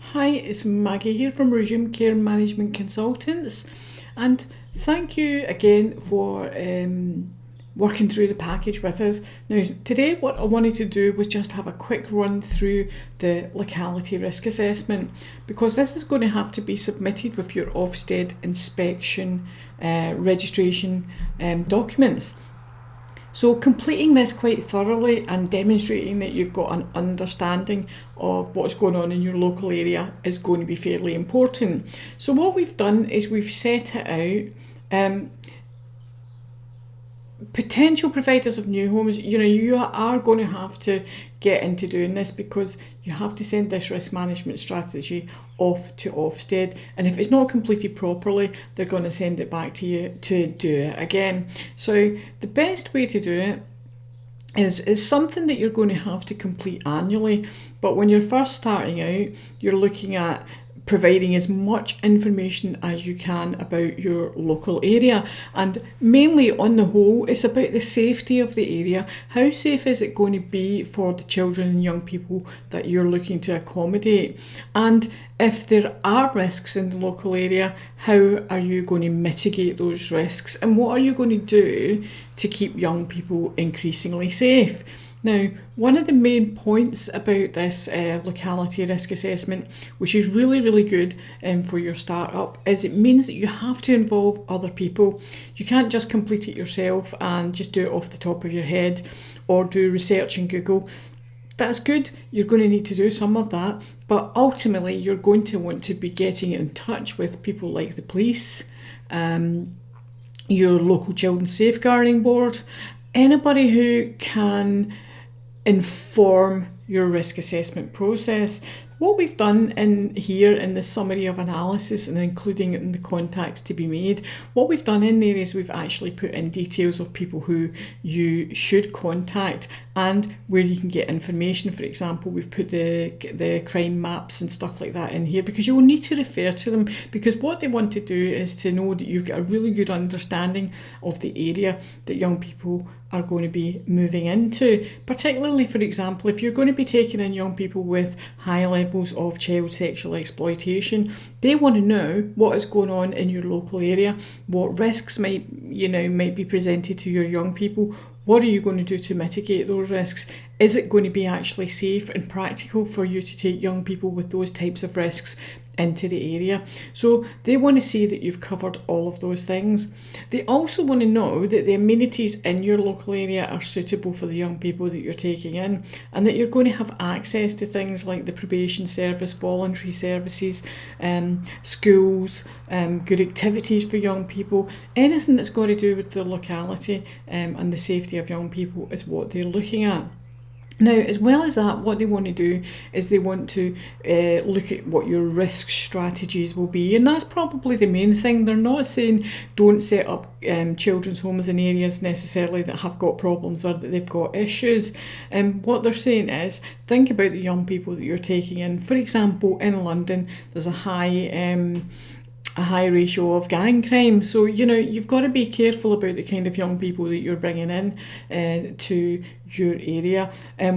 Hi, it's Maggie here from Resume Care Management Consultants, and thank you again for working through the package with us. Now, today, what I wanted to do was just have a quick run through the locality risk assessment, because this is going to have to be submitted with your Ofsted inspection registration documents. So completing this quite thoroughly and demonstrating that you've got an understanding of what's going on in your local area is going to be fairly important. So what we've done is we've set it out. Potential providers of new homes, you are going to have to get into doing this, because you have to send this risk management strategy off to Ofsted, and if it's not completed properly, they're going to send it back to you to do it again. So the best way to do it is something that you're going to have to complete annually, but when you're first starting out, you're looking at providing as much information as you can about your local area, and mainly on the whole it's about the safety of the area. How safe is it going to be for the children and young people that you're looking to accommodate, and if there are risks in the local area, how are you going to mitigate those risks, and what are you going to do to keep young people increasingly safe? Now, one of the main points about this locality risk assessment, which is really, really good for your startup, is it means that you have to involve other people. You can't just complete it yourself and just do it off the top of your head or do research in Google. That's good, you're going to need to do some of that, but ultimately you're going to want to be getting in touch with people like the police, your local children's safeguarding board, anybody who can inform your risk assessment process. What we've done in here in the summary of analysis, and including in the contacts to be made, what we've done in there is we've actually put in details of people who you should contact and where you can get information. For example, we've put the crime maps and stuff like that in here, because you will need to refer to them, because what they want to do is to know that you've got a really good understanding of the area that young people are going to be moving into. Particularly, for example, if you're going to be taking in young people with high levels of child sexual exploitation, they want to know what is going on in your local area, what risks might be presented to your young people. What are you going to do to mitigate those risks? Is it going to be actually safe and practical for you to take young people with those types of risks into the area? So they want to see that you've covered all of those things. They also want to know that the amenities in your local area are suitable for the young people that you're taking in, and that you're going to have access to things like the probation service, voluntary services, schools, good activities for young people. Anything that's got to do with the locality and the safety of young people is what they're looking at. Now, as well as that, what they want to do is they want to look at what your risk strategies will be, and that's probably the main thing. They're not saying don't set up children's homes in areas necessarily that have got problems or that they've got issues. What they're saying is think about the young people that you're taking in. For example, in London, there's a high ratio of gang crime, so you've got to be careful about the kind of young people that you're bringing in to your area,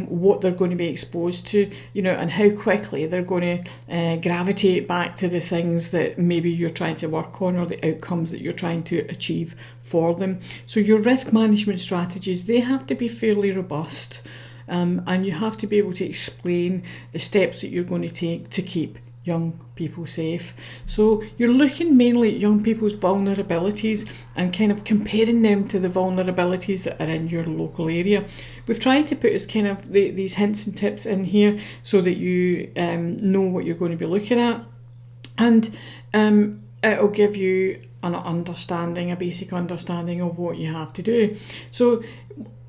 what they're going to be exposed to, and how quickly they're going to gravitate back to the things that maybe you're trying to work on, or the outcomes that you're trying to achieve for them. So your risk management strategies, they have to be fairly robust, and you have to be able to explain the steps that you're going to take to keep young people safe. So you're looking mainly at young people's vulnerabilities and kind of comparing them to the vulnerabilities that are in your local area. We've tried to put as kind of these hints and tips in here so that you know what you're going to be looking at, and it'll give you a basic understanding of what you have to do. So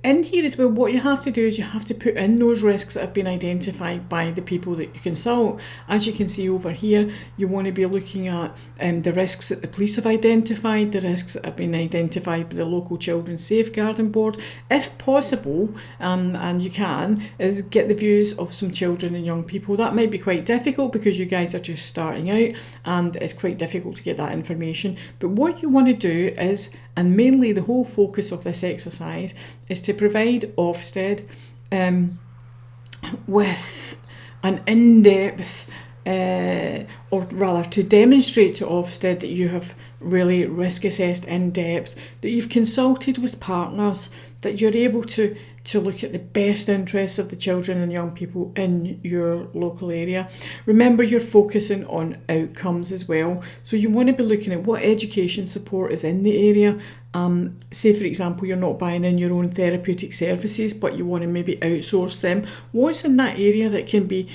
in here as well, what you have to do is you have to put in those risks that have been identified by the people that you consult. As you can see over here, you want to be looking at the risks that the police have identified, the risks that have been identified by the local children's safeguarding board. If possible, and you can, is get the views of some children and young people. That might be quite difficult because you guys are just starting out and it's quite difficult to get that information. But what you want to do is, and mainly the whole focus of this exercise, is to provide Ofsted with an in-depth or rather to demonstrate to Ofsted that you have really risk assessed in depth, that you've consulted with partners, that you're able to look at the best interests of the children and young people in your local area. Remember, you're focusing on outcomes as well. So you want to be looking at what education support is in the area. Say, for example, you're not buying in your own therapeutic services, but you want to maybe outsource them. What's in that area that can be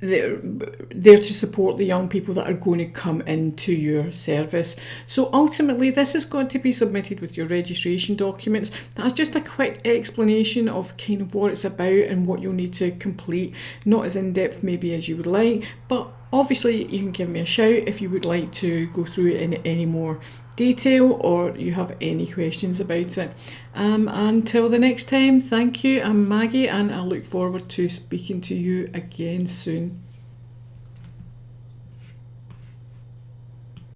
there to support the young people that are going to come into your service? So ultimately, this has got to be submitted with your registration documents. That's just a quick explanation of kind of what it's about and what you'll need to complete. Not as in-depth maybe as you would like, but obviously you can give me a shout if you would like to go through it in any more detail or you have any questions about it. Until the next time, thank you. I'm Maggie and I look forward to speaking to you again soon.